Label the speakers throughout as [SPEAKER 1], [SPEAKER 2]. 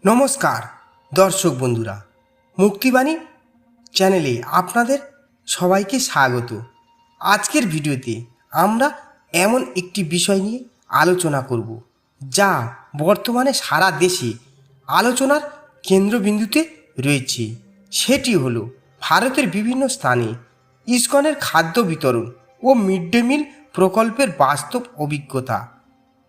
[SPEAKER 1] নমস্কার দর্শক বন্ধুরা, মুক্তিবাণী চ্যানেলে আপনাদের সবাইকে স্বাগত। আজকের ভিডিওতে আমরা এমন একটি বিষয় নিয়ে আলোচনা করব যা বর্তমানে সারা দেশে আলোচনার কেন্দ্রবিন্দুতে রয়েছে। সেটি হলো ভারতের বিভিন্ন স্থানে ইসকনের খাদ্য বিতরণ ও মিড ডে মিল প্রকল্পের বাস্তব অভিজ্ঞতা।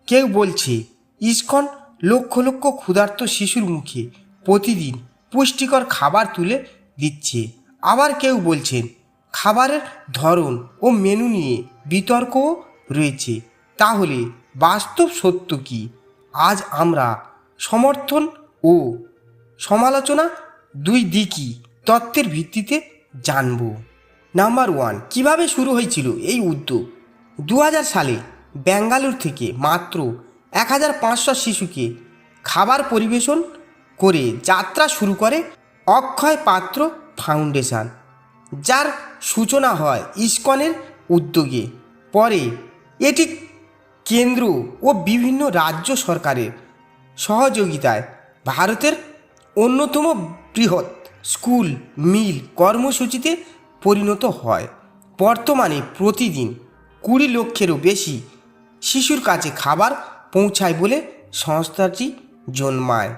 [SPEAKER 1] কেউ বলছে ইসকন লক্ষ লক্ষ ক্ষুধার্ত শিশুর মুখে প্রতিদিন পুষ্টিকর খাবার তুলে দিচ্ছে। আবার কেউ বলছেন খাবারের ধরন ও মেনু নিয়ে বিতর্কও রয়েছে। তাহলে বাস্তব সত্য কি? আজ আমরা সমর্থন ও সমালোচনা দুই দিকই তথ্যের ভিত্তিতে জানব। নাম্বার 1, কিভাবে শুরু হয়েছিল এই উদ্যোগ? 2000 সালে বেঙ্গালুরু থেকে মাত্র 1500 শিশুকে খাবার পরিবেশন করে যাত্রা শুরু করে অক্ষয় পাত্র ফাউন্ডেশন, যার সূচনা হয় ইসকনের উদ্যোগে। পরে এটি কেন্দ্র ও বিভিন্ন রাজ্য সরকারের সহযোগিতায় ভারতের অন্যতম বৃহৎ স্কুল মিল কর্মসূচিতে পরিণত হয়। বর্তমানে প্রতিদিন 20 লক্ষেরও বেশি শিশুর কাছে খাবার পৌঁছায় বলে সংস্থাটি জন্মায়।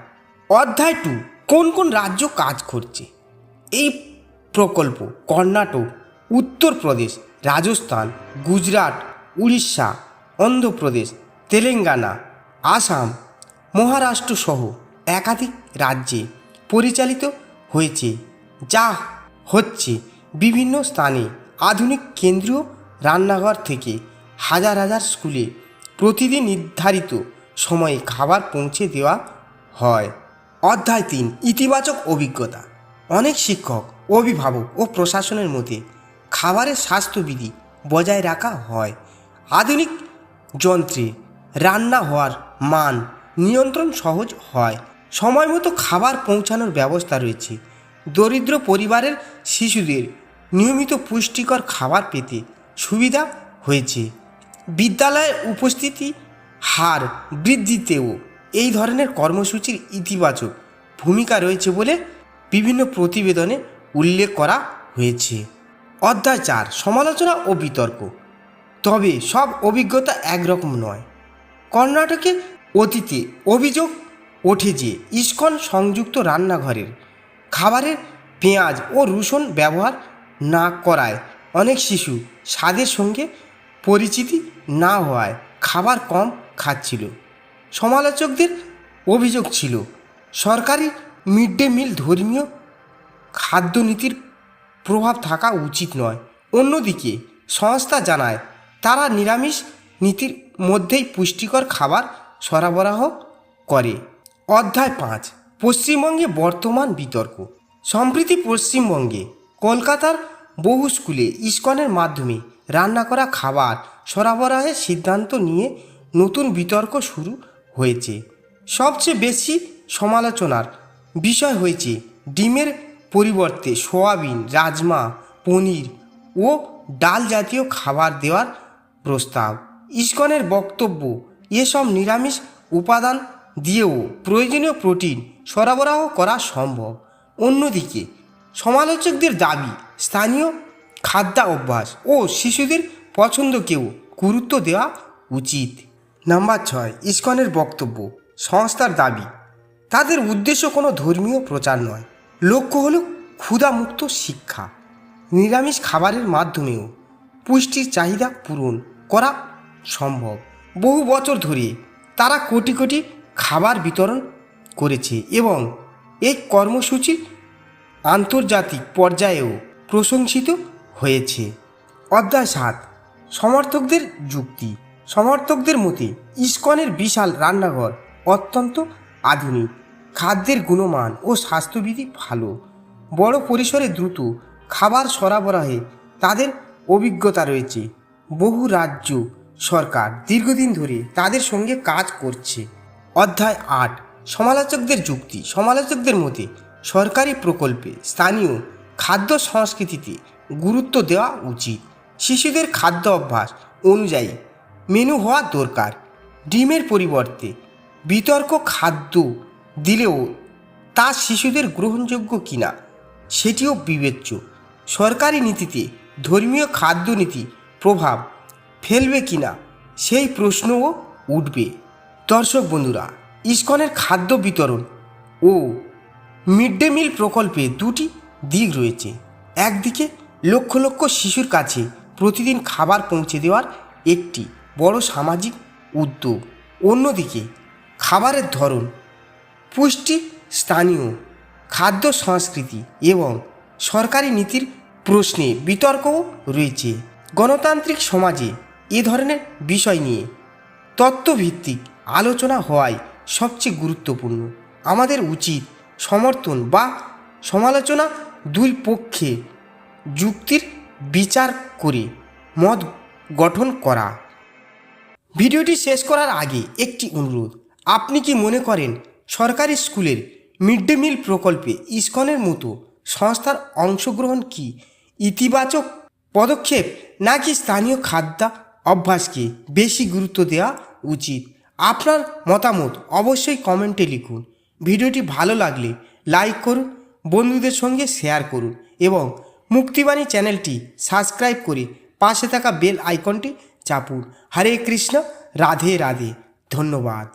[SPEAKER 1] অধ্যায় 2, কোন কোন রাজ্য কাজ করছে এই প্রকল্প? কর্ণাটক, উত্তরপ্রদেশ, রাজস্থান, গুজরাট, উড়িষ্যা, অন্ধ্রপ্রদেশ, তেলেঙ্গানা, আসাম, মহারাষ্ট্র সহ একাধিক রাজ্যে পরিচালিত হয়েছে, যা হচ্ছে বিভিন্ন স্থানে আধুনিক কেন্দ্রীয় রান্নাঘর থেকে হাজার হাজার স্কুলে প্রতিদিন নির্ধারিত সময়ে খাবার পৌঁছে দেওয়া হয়। অধ্যায় 3, ইতিবাচক অভিজ্ঞতা। অনেক শিক্ষক, অভিভাবক ও প্রশাসনের মধ্যে খাবারের স্বাস্থ্যবিধি বজায় রাখা হয়। আধুনিক যন্ত্রে রান্না হওয়ার মান নিয়ন্ত্রণ সহজ হয়। সময় মতো খাবার পৌঁছানোর ব্যবস্থা রয়েছে। দরিদ্র পরিবারের শিশুদের নিয়মিত পুষ্টিকর খাবার পেতে সুবিধা হয়েছে। বিদ্যালয়ের উপস্থিতি হার বৃদ্ধিতেও এই ধরনের কর্মসূচির ইতিবাচক ভূমিকা রয়েছে বলে বিভিন্ন প্রতিবেদনে উল্লেখ করা হয়েছে। অধ্যায় 4, সমালোচনা ও বিতর্ক। তবে সব অভিজ্ঞতা একরকম নয়। কর্ণাটকে অতীতে অভিযোগ ওঠে যে ইসকন সংযুক্ত রান্নাঘরের খাবারের পেঁয়াজ ও রসুন ব্যবহার না করায় অনেক শিশু স্বাদের সঙ্গে পরিচিতি না হওয়ায় খাবার কম খাচ্ছিল। সমালোচকদের অভিযোগ ছিল সরকারি মিড ডে মিল ধর্মীয় খাদ্যনীতির প্রভাব থাকা উচিত নয়। অন্যদিকে সংস্থা জানায় তারা নিরামিষ নীতির মধ্যেই পুষ্টিকর খাবার সরবরাহ করে। অধ্যায় 5, পশ্চিমবঙ্গে বর্তমান বিতর্ক। সম্প্রতি পশ্চিমবঙ্গে কলকাতার বহু স্কুলে ইসকনের মাধ্যমে রান্না করা খাবার সরবরাহের সিদ্ধান্ত নিয়ে নতুন বিতর্ক শুরু হয়েছে। সবচেয়ে বেশি সমালোচনার বিষয় হয়েছে ডিমের পরিবর্তে সয়াবিন, রাজমা, পনির ও ডাল জাতীয় খাবার দেওয়ার প্রস্তাব। ইসকনের বক্তব্য, এসব নিরামিষ উপাদান দিয়েও প্রয়োজনীয় প্রোটিন সরবরাহ করা সম্ভব। অন্যদিকে সমালোচকদের দাবি স্থানীয় খাদ্যাভ্যাস ও শিশুদের পছন্দকেও গুরুত্ব দেওয়া উচিত। নাম্বার 6, ইসকনের বক্তব্য। সংস্থার দাবি তাদের উদ্দেশ্য কোনো ধর্মীয় প্রচার নয়, লক্ষ্য হল ক্ষুধামুক্ত শিক্ষা। নিরামিষ খাবারের মাধ্যমেও পুষ্টির চাহিদা পূরণ করা সম্ভব। বহু বছর ধরে তারা কোটি কোটি খাবার বিতরণ করেছে এবং এই কর্মসূচি আন্তর্জাতিক পর্যায়েও প্রশংসিত হয়েছে। অধ্যায় 7, সমর্থকদের যুক্তি। সমর্থকদের মতে ইসকনের বিশাল রান্নাঘর অত্যন্ত আধুনিক, খাদ্যের গুণমান ও স্বাস্থ্যবিধি ভালো, বড় পরিসরে দ্রুত খাবার সরবরাহে তাদের অভিজ্ঞতা রয়েছে। বহু রাজ্য সরকার দীর্ঘদিন ধরে তাদের সঙ্গে কাজ করছে। অধ্যায় 8, সমালোচকদের যুক্তি। সমালোচকদের মতে সরকারি প্রকল্পে স্থানীয় খাদ্য সংস্কৃতিতে গুরুত্ব দেওয়া উচিত। শিশুদের খাদ্য অভ্যাস অনুযায়ী মেনু হওয়া দরকার। ডিমের পরিবর্তে বিতর্ক খাদ্য দিলেও তা শিশুদের গ্রহণযোগ্য কিনা সেটিও বিবেচ্য। সরকারি নীতিতে ধর্মীয় খাদ্যনীতি প্রভাব ফেলবে কিনা সেই প্রশ্নও উঠবে। দর্শক বন্ধুরা, ইসকনের খাদ্য বিতরণ ও মিড ডে মিল প্রকল্পে দুটি দিক রয়েছে। একদিকে লক্ষ লক্ষ শিশুর কাছে প্রতিদিন খাবার পৌঁছে দেওয়ার একটি বড় সামাজিক উদ্যোগ, অন্যদিকে খাবারের ধরন, পুষ্টি, স্থানীয় খাদ্য সংস্কৃতি এবং সরকারি নীতির প্রশ্নে বিতর্কও রয়েছে। গণতান্ত্রিক সমাজে এ ধরনের বিষয় নিয়ে তত্ত্বভিত্তিক আলোচনা হওয়াই সবচেয়ে গুরুত্বপূর্ণ। আমাদের উচিত সমর্থন বা সমালোচনা দুই পক্ষে যুক্তির বিচার করে মত গঠন করা। ভিডিওটি শেষ করার আগে একটি অনুরোধ, আপনি কি মনে করেন সরকারি স্কুলের মিড ডে মিল প্রকল্পে ইসকনের মতো সংস্থার অংশগ্রহণ কি ইতিবাচক পদক্ষেপ, নাকি স্থানীয় খাদ্য অভ্যাসকে বেশি গুরুত্ব দেওয়া উচিত? আপনার মতামত অবশ্যই কমেন্টে লিখুন। ভিডিওটি ভালো লাগলে লাইক করুন, বন্ধুদের সঙ্গে শেয়ার করুন এবং মুক্তিবাণী চ্যানেলটি সাবস্ক্রাইব করে পাশে থাকা বেল আইকনটি চাপুন। হরে কৃষ্ণ, রাধে রাধে, ধন্যবাদ।